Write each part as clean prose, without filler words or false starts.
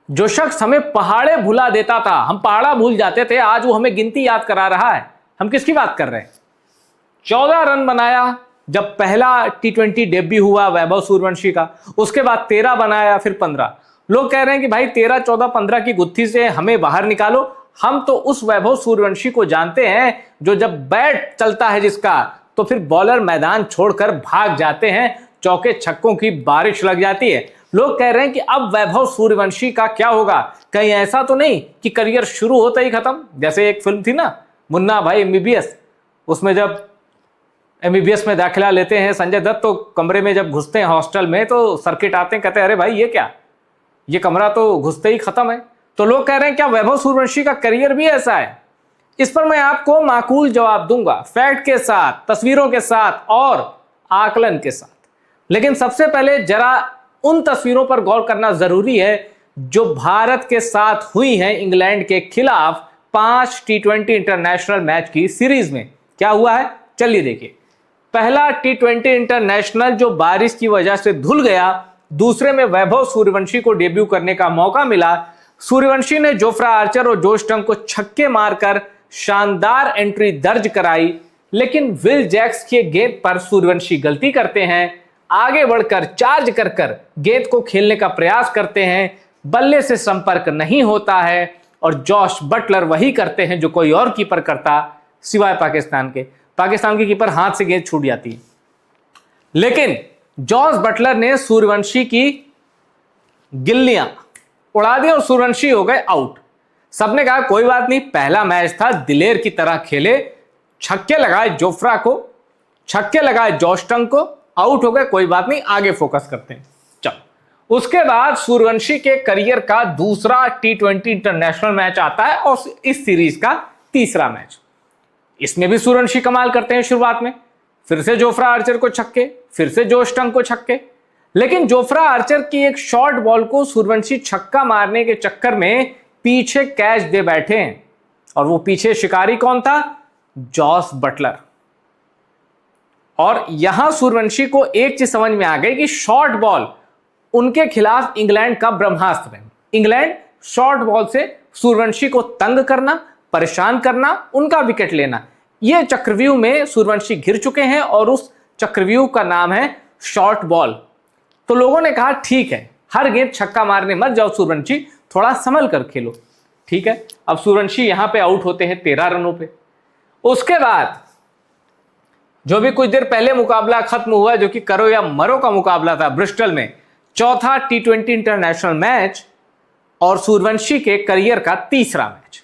जो शख्स हमें पहाड़े भुला देता था, हम पहाड़ा भूल जाते थे, आज वो हमें गिनती याद करा रहा है। हम किसकी बात कर रहे हैं? 14 रन बनाया जब पहला T20 डेब्यू हुआ वैभव सूर्यवंशी का, उसके बाद 13 बनाया, फिर 15। लोग कह रहे हैं कि भाई 13, 14, 15 की गुत्थी से हमें बाहर निकालो। हम तो उस वैभव सूर्यवंशी को जानते हैं जो जब बैट चलता है जिसका, तो फिर बॉलर मैदान छोड़कर भाग जाते हैं, चौके छक्कों की बारिश लग जाती है। लोग कह रहे हैं कि अब वैभव सूर्यवंशी का क्या होगा? कहीं ऐसा तो नहीं कि करियर शुरू होता ही खत्म? जैसे एक फिल्म थी ना, मुन्ना भाई एमबीबीएस, उसमें जब एमबीबीएस में दाखिला लेते हैं संजय दत्त, तो कमरे में जब घुसते हैं हॉस्टल में, तो सर्किट आते हैं, कहते हैं अरे भाई ये क्या, ये कमरा तो घुसते ही खत्म है। तो लोग कह रहे हैं क्या वैभव सूर्यवंशी का करियर भी ऐसा है? इस पर मैं आपको माकूल जवाब दूंगा, फैक्ट के साथ, तस्वीरों के साथ और आकलन के साथ। लेकिन सबसे पहले जरा उन तस्वीरों पर गौर करना जरूरी है जो भारत के साथ हुई हैं इंग्लैंड के खिलाफ 5 T20 इंटरनेशनल मैच की सीरीज में। क्या हुआ है चलिए देखिए। पहला T20 इंटरनेशनल जो बारिश की वजह से धुल गया, दूसरे में वैभव सूर्यवंशी को डेब्यू करने का मौका मिला। सूर्यवंशी ने जोफ्रा आर्चर और जोश टंग को छक्के मारकर शानदार एंट्री दर्ज कराई, लेकिन विल जैक्स के गेंद पर सूर्यवंशी गलती करते हैं, आगे बढ़कर चार्ज कर गेंद को खेलने का प्रयास करते हैं, बल्ले से संपर्क नहीं होता है और जॉश बटलर वही करते हैं जो कोई और कीपर करता सिवाय पाकिस्तान के। पाकिस्तान के कीपर हाथ से गेंद छूट जाती है, लेकिन जॉश बटलर ने सूर्यवंशी की गिल्लियां उड़ा दी और सूर्यवंशी हो गए आउट। सबने कहा कोई बात नहीं, पहला मैच था, दिलेर की तरह खेले, छक्के लगाए जोफ्रा को, छक्के लगाए जॉश टंग को, आउट हो गए, कोई बात नहीं, आगे फोकस करते हैं। चलो, उसके बाद सूर्यवंशी के करियर का दूसरा T20 इंटरनेशनल मैच आता है और इस सीरीज का तीसरा मैच। इसमें भी सूर्यवंशी कमाल करते हैं। शुरुआत में फिर से जोफ्रा आर्चर को छक्के, फिर से जोश टंग को छक्के, लेकिन जोफ्रा आर्चर की एक शॉर्ट बॉल को सूर्यवंशी छक्का मारने के चक्कर में पीछे कैच दे बैठे हैं, और वो पीछे शिकारी कौन था? Jos Buttler. और यहां सूर्यवंशी को एक चीज समझ में आ गई कि शॉर्ट बॉल उनके खिलाफ इंग्लैंड का ब्रह्मास्त्र है। इंग्लैंड शॉर्ट बॉल से सूर्यवंशी को तंग करना, परेशान करना, उनका विकेट लेना, यह चक्रव्यूह में सूर्यवंशी घिर चुके हैं और उस चक्रव्यूह का नाम है शॉर्ट बॉल। तो लोगों ने कहा ठीक है, हर गेंद छक्का मारने मत जाओ सूर्यवंशी, थोड़ा संभल कर खेलो। ठीक है, अब सूर्यवंशी यहां पे आउट होते हैं 13 रनों पे। उसके बाद जो भी कुछ देर पहले मुकाबला खत्म हुआ, जो कि करो या मरो का मुकाबला था ब्रिस्टल में, चौथा T20 इंटरनेशनल मैच और सूर्यवंशी के करियर का तीसरा मैच।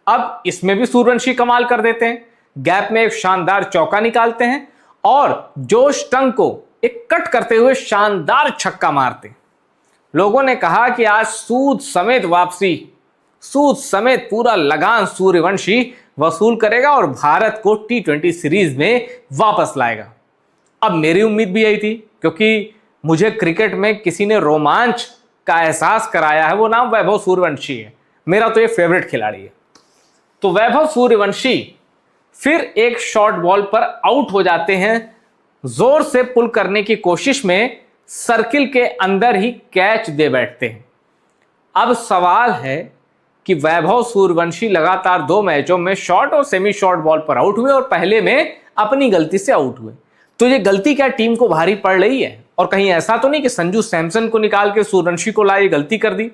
अब इसमें भी सूर्यवंशी कमाल कर देते हैं, गैप में एक शानदार चौका निकालते हैं और जोश टंग को एक कट करते हुए शानदार छक्का मारते। लोगों ने कहा कि आज सूद समेत वापसी, सूद समेत पूरा लगान सूर्यवंशी वसूल करेगा और भारत को T20 सीरीज में वापस लाएगा। अब मेरी उम्मीद भी यही थी, क्योंकि मुझे क्रिकेट में किसी ने रोमांच का एहसास कराया है, वो नाम वैभव सूर्यवंशी है। मेरा तो ये फेवरेट खिलाड़ी है। तो वैभव सूर्यवंशी फिर एक शॉर्ट बॉल पर आउट हो जाते हैं, जोर से पुल करने की कोशिश में सर्किल के अंदर ही कैच दे बैठते हैं। अब सवाल है कि वैभव सूर्यवंशी लगातार 2 मैचों में शॉर्ट और सेमी शॉर्ट बॉल पर आउट हुए और पहले में अपनी गलती से आउट हुए। तो ये गलती क्या टीम को भारी पड़ रही है? और कहीं ऐसा तो नहीं कि संजू सैमसन को निकाल के सूर्यवंशी को लाए, गलती कर दी?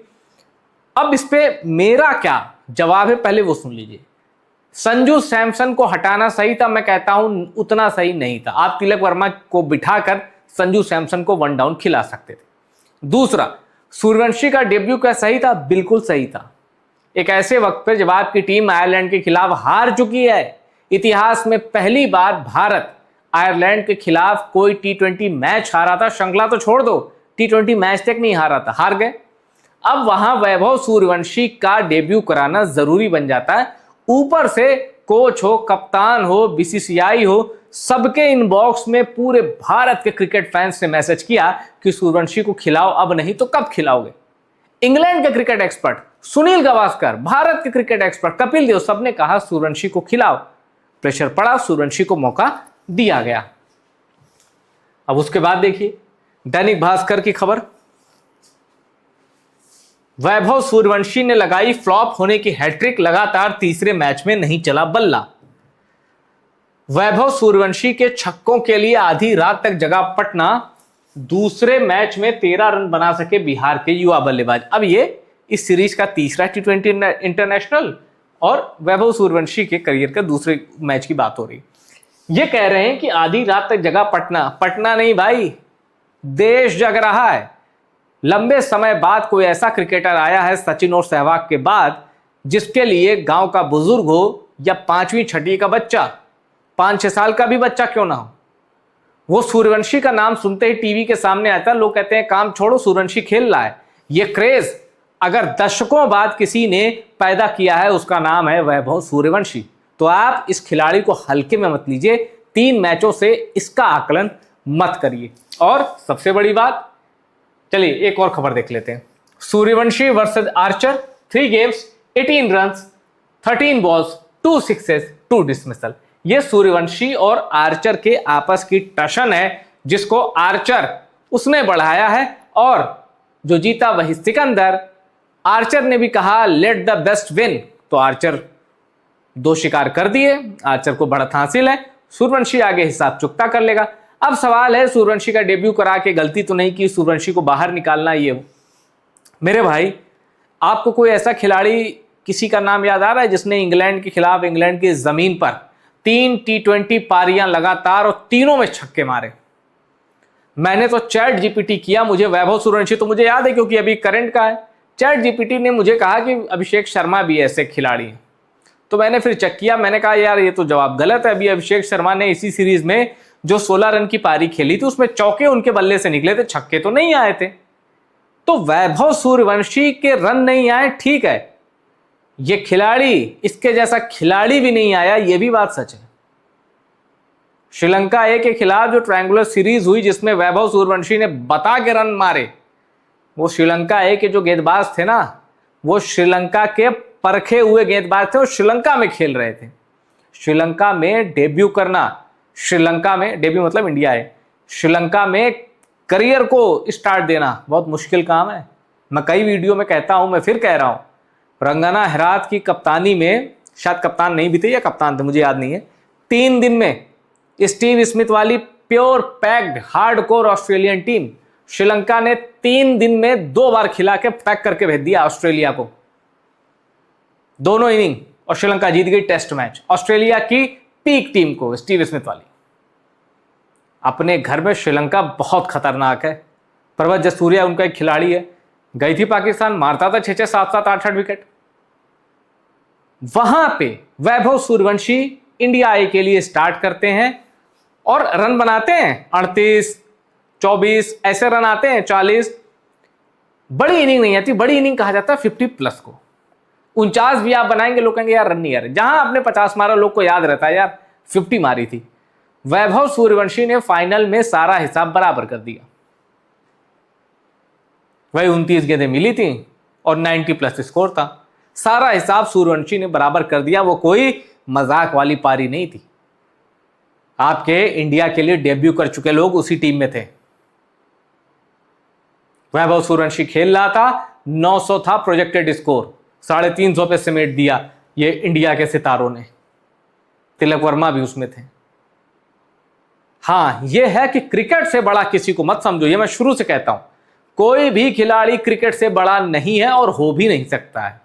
अब इस पे मेरा क्या जवाब है, पहले वो सुन लीजिए। संजू सैमसन को हटाना सही था? मैं कहता हूं उतना सही नहीं था। आप तिलक वर्मा को बिठाकर संजू सैमसन को 1 डाउन खिला सकते थे। दूसरा, सूर्यवंशी का डेब्यू क्या सही था? बिल्कुल सही था। एक ऐसे वक्त पर जब आपकी टीम आयरलैंड के खिलाफ हार चुकी है, इतिहास में पहली बार भारत आयरलैंड के खिलाफ कोई T20 मैच हारा था, श्रृंखला तो छोड़ दो, T20 मैच तक नहीं हारा था, हार गए। अब वहां वैभव सूर्यवंशी का डेब्यू कराना जरूरी बन जाता है। ऊपर से कोच हो, कप्तान हो, BCCI हो, सबके इनबॉक्स में पूरे भारत के क्रिकेट फैंस ने मैसेज किया कि सूर्यवंशी को खिलाओ, अब नहीं तो कब खिलाओगे? इंग्लैंड के क्रिकेट एक्सपर्ट सुनील गावस्कर, भारत के क्रिकेट एक्सपर्ट कपिल देव, सबने कहा सूर्यवंशी को खिलाओ। प्रेशर पड़ा, सूर्यवंशी को मौका दिया गया। अब उसके बाद देखिए दैनिक भास्कर की खबर, वैभव सूर्यवंशी ने लगाई फ्लॉप होने की हैट्रिक, लगातार तीसरे मैच में नहीं चला बल्ला। वैभव सूर्यवंशी के छक्कों के लिए आधी रात तक जगा पटना, दूसरे मैच में 13 रन बना सके बिहार के युवा बल्लेबाज। अब ये इस सीरीज का तीसरा T20 इंटरनेशनल और वैभव सूर्यवंशी के करियर का दूसरे मैच की बात हो रही। ये कह रहे हैं कि आधी रात तक जगा पटना, पटना नहीं भाई, देश जग रहा है। लंबे समय बाद कोई ऐसा क्रिकेटर आया है सचिन और सहवाग के बाद, जिसके लिए गांव का बुजुर्ग हो या 5वीं 6वीं का बच्चा, 5-6 साल का भी बच्चा क्यों ना हो, वो सूर्यवंशी का नाम सुनते ही टीवी के सामने आता है। लोग कहते हैं काम छोड़ो, सूर्यवंशी खेल रहा है। ये क्रेज अगर दशकों बाद किसी ने पैदा किया है, उसका नाम है वैभव सूर्यवंशी। तो आप इस खिलाड़ी को हल्के में मत लीजिए, 3 मैचों से इसका आकलन मत करिए। और सबसे बड़ी बात, चलिए एक और खबर देख लेते हैं। Suryavanshi versus Archer, 3 games 18 runs, 13 balls, 2 sixes, 2 dismissal. ये सूर्यवंशी और आर्चर के आपस की टशन है, जिसको आर्चर उसने बढ़ाया है और जो जीता वही सिकंदर। आर्चर ने भी कहा लेट द बेस्ट विन, तो आर्चर 2 शिकार कर दिए, आर्चर को बढ़त हासिल है। सूर्यवंशी आगे हिसाब चुकता कर लेगा। अब सवाल है, सूर्यवंशी का डेब्यू करा के गलती तो नहीं की, सूर्यवंशी को बाहर निकालना ये मेरे भाई, आपको कोई ऐसा खिलाड़ी किसी का नाम याद आ रहा है जिसने इंग्लैंड के खिलाफ इंग्लैंड की जमीन पर 3 T20 पारियां लगातार और तीनों में छक्के मारे? मैंने तो चैट जीपीटी किया, मुझे वैभव सूर्यवंशी तो मुझे याद है क्योंकि अभी करंट का है। चैट जीपीटी ने मुझे कहा कि अभिषेक शर्मा भी ऐसे खिलाड़ी हैं, तो मैंने फिर चेक किया, मैंने कहा यार ये तो जवाब गलत है। अभी अभिषेक शर्मा ने इसी सीरीज में जो 16 रन की पारी खेली थी उसमें चौके उनके बल्ले से निकले थे, छक्के तो नहीं आए थे। तो वैभव सूर्यवंशी के रन नहीं आए, ठीक है, ये खिलाड़ी, इसके जैसा खिलाड़ी भी नहीं आया, ये भी बात सच है। श्रीलंका ए के खिलाफ जो ट्रायंगुलर सीरीज हुई जिसमें वैभव सूर्यवंशी ने बता के रन मारे, वो श्रीलंका ए के जो गेंदबाज थे ना, वो श्रीलंका के परखे हुए गेंदबाज थे, वो श्रीलंका में खेल रहे थे। श्रीलंका में डेब्यू करना, श्रीलंका में डेब्यू मतलब इंडिया है, श्रीलंका में करियर को स्टार्ट देना बहुत मुश्किल काम है। मैं कई वीडियो में कहता हूं, मैं फिर कह रहा हूं, रंगना हेरात की कप्तानी में, शायद कप्तान नहीं भी थे या कप्तान थे मुझे याद नहीं है, 3 दिन में स्टीव स्मिथ वाली pure packed hardcore Australian team, Sri Lanka ने 3 दिन में 2 बार खिला के पैक करके भेज दिया ऑस्ट्रेलिया को, दोनों इनिंग, और श्रीलंका जीत गई टेस्ट मैच ऑस्ट्रेलिया की पीक टीम को, स्टीव स्मिथ वाली। अपने घर में श्रीलंका बहुत खतरनाक है। प्रभज जसूरिया उनका एक खिलाड़ी है, गई थी पाकिस्तान, मारता था 6-6, 7-7, 8-8 विकेट। वहां पे वैभव सूर्यवंशी इंडिया ए के लिए स्टार्ट करते हैं और रन बनाते हैं 38, 24 ऐसे रन आते हैं, 40। बड़ी इनिंग नहीं आती, बड़ी इनिंग कहा जाता है 50+ को। 49 भी आप बनाएंगे, लोग कहेंगे यार रन नहीं आ रहे। जहां आपने 50 मारा लोग को याद रहता है यार 50 मारी थी। वैभव सूर्यवंशी ने फाइनल में सारा हिसाब बराबर कर दिया। वही 29 गेंदें मिली थी और 90+ स्कोर था। सारा हिसाब सूर्यवंशी ने बराबर कर दिया। वो कोई मजाक वाली पारी नहीं थी। आपके इंडिया के लिए डेब्यू कर चुके लोग उसी टीम में थे। वैभव सूर्यवंशी खेल रहा था, 900 था प्रोजेक्टेड स्कोर, 350 पे समेट दिया ये इंडिया के सितारों ने। तिलक वर्मा भी उसमें थे। हां, यह है कि क्रिकेट से बड़ा किसी को मत समझो, ये मैं शुरू से कहता हूं। कोई भी खिलाड़ी क्रिकेट से बड़ा नहीं है और हो भी नहीं सकता है।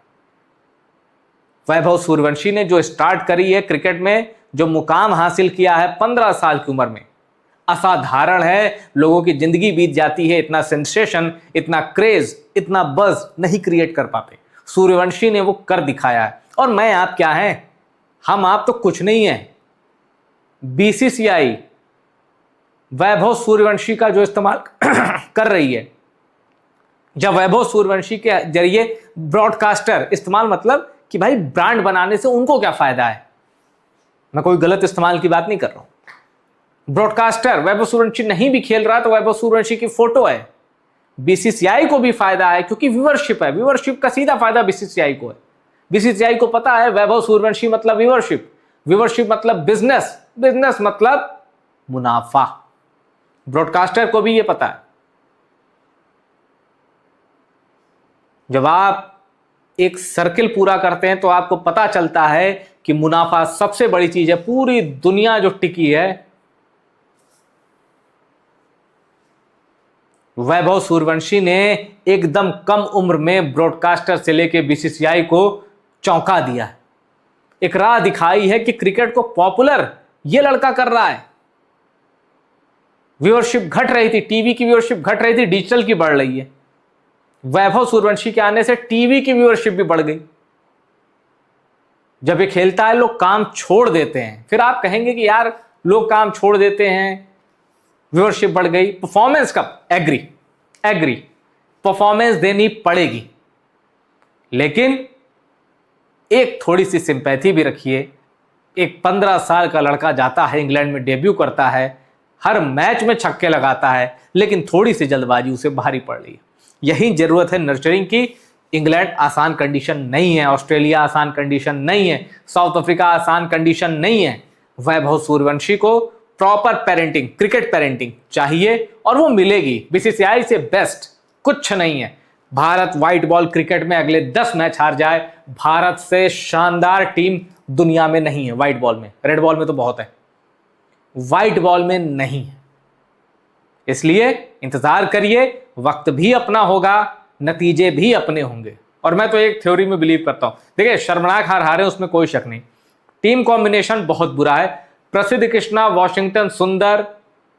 वैभव सूर्यवंशी ने जो स्टार्ट करी है क्रिकेट में, जो मुकाम हासिल किया है 15 साल की उम्र में, असाधारण है। लोगों की जिंदगी बीत जाती है, इतना सेंसेशन, इतना क्रेज, इतना बज़ नहीं क्रिएट कर पाते। सूर्यवंशी ने वो कर दिखाया है। और मैं आप क्या हैं? हम आप तो कुछ नहीं है। बीसीसीआई वैभव सूर्यवंशी का जो इस्तेमाल कर रही है, जब वैभव सूर्यवंशी के जरिए ब्रॉडकास्टर, इस्तेमाल मतलब कि भाई ब्रांड बनाने से उनको क्या फायदा है, मैं कोई गलत इस्तेमाल की बात नहीं कर रहा हूं। ब्रॉडकास्टर वैभव सूर्यवंशी नहीं भी खेल रहा तो वैभव सूर्यवंशी की फोटो है। बीसीसीआई को भी फायदा है क्योंकि व्यूअरशिप है। व्यूअरशिप का सीधा फायदा बीसीसीआई को है। बीसीसीआई को पता है वैभव सूर्यवंशी मतलब व्यूअरशिप, व्यूअरशिप मतलब बिजनेस, बिजनेस मतलब मुनाफा। ब्रॉडकास्टर को भी ये पता है। जब आप एक सर्किल पूरा करते हैं तो आपको पता चलता है कि मुनाफा सबसे बड़ी चीज है। पूरी दुनिया जो टिकी है, वैभव सूर्यवंशी ने एकदम कम उम्र में ब्रॉडकास्टर से लेके बीसीसीआई को चौंका दिया है। एक राह दिखाई है कि क्रिकेट को पॉपुलर ये लड़का कर रहा है। व्यूअरशिप घट रही थी, टीवी की व्यूअरशिप घट रही थी, डिजिटल की बढ़ रही है। वैभव सूर्यवंशी के आने से टीवी की व्यूअरशिप भी बढ़ गई। जब ये खेलता है लोग काम छोड़ देते हैं। फिर आप कहेंगे कि यार लोग काम छोड़ देते हैं, व्यूअरशिप बढ़ गई, परफॉर्मेंस कब? एग्री परफॉर्मेंस देनी पड़ेगी, लेकिन एक थोड़ी सी सिंपैथी भी रखिए। एक 15 साल का लड़का जाता है इंग्लैंड में, डेब्यू करता है, हर मैच में छक्के लगाता है, लेकिन थोड़ी सी जल्दबाजी उसे भारी पड़ रही है। यही जरूरत है नर्चरिंग की। इंग्लैंड आसान कंडीशन नहीं है, ऑस्ट्रेलिया आसान कंडीशन नहीं है, साउथ अफ्रीका आसान कंडीशन नहीं है। वैभव सूर्यवंशी को प्रॉपर पेरेंटिंग, क्रिकेट पेरेंटिंग चाहिए और वो मिलेगी। बीसीसीआई से बेस्ट कुछ नहीं है। भारत व्हाइट बॉल क्रिकेट में अगले 10 मैच हार जाए, भारत से शानदार टीम दुनिया में नहीं है। व्हाइट बॉल में, रेड बॉल में तो बहुत है, व्हाइट बॉल में नहीं है। इसलिए इंतजार करिए, वक्त भी अपना होगा, नतीजे भी अपने होंगे। और मैं तो एक थ्योरी में बिलीव करता हूं। देखिए, शर्मनाक हार हारे उसमें कोई शक नहीं, टीम कॉम्बिनेशन बहुत बुरा है। प्रसिद्ध कृष्णा, वॉशिंगटन सुंदर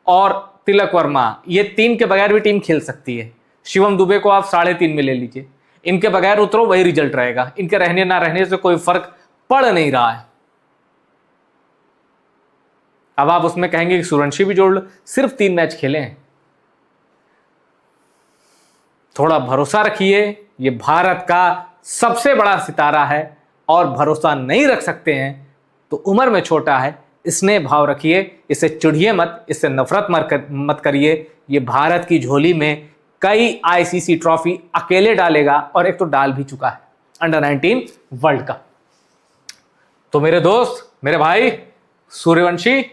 और तिलक वर्मा, ये 3 के बगैर भी टीम खेल सकती है। शिवम दुबे को आप 3.5 में ले लीजिए, इनके बगैर उतरो वही रिजल्ट रहेगा। इनके रहने ना रहने से कोई फर्क पड़ नहीं रहा है। अब आप उसमें कहेंगे कि सूर्यवंशी भी जोड़ लो, सिर्फ 3 मैच खेले हैं। थोड़ा भरोसा रखिए, ये भारत का सबसे बड़ा सितारा है, और भरोसा नहीं रख सकते हैं तो उम्र में छोटा है, स्नेह भाव रखिए, इसे चिढ़िए मत, इससे नफरत मत करिए। ये भारत की झोली में कई आईसीसी ट्रॉफी अकेले डालेगा, और एक तो डाल भी चुका है, अंडर 19 वर्ल्ड कप। तो मेरे दोस्त, मेरे भाई, सूर्यवंशी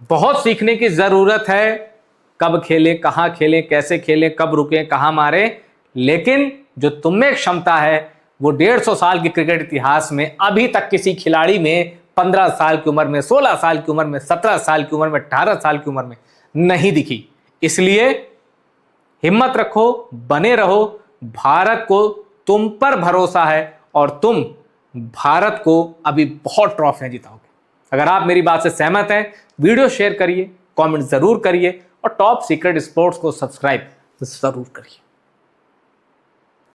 बहुत सीखने की जरूरत है। कब खेले, कहां खेले, कैसे खेले, कब रुके, कहां मारे, लेकिन जो तुम में क्षमता है वो 150 साल के क्रिकेट इतिहास में अभी तक किसी खिलाड़ी में 15 साल की उम्र में, 16 साल की उम्र में, 17 साल की उम्र में, 18 साल की उम्र में नहीं दिखी। इसलिए हिम्मत रखो, बने रहो। भारत को तुम पर भरोसा है, और तुम भारत को अभी बहुत ट्रॉफियां जिताओगे। अगर आप मेरी बात से सहमत हैं, वीडियो शेयर करिए, कमेंट जरूर करिए, और टॉप सीक्रेट स्पोर्ट्स को सब्सक्राइब जरूर करिए।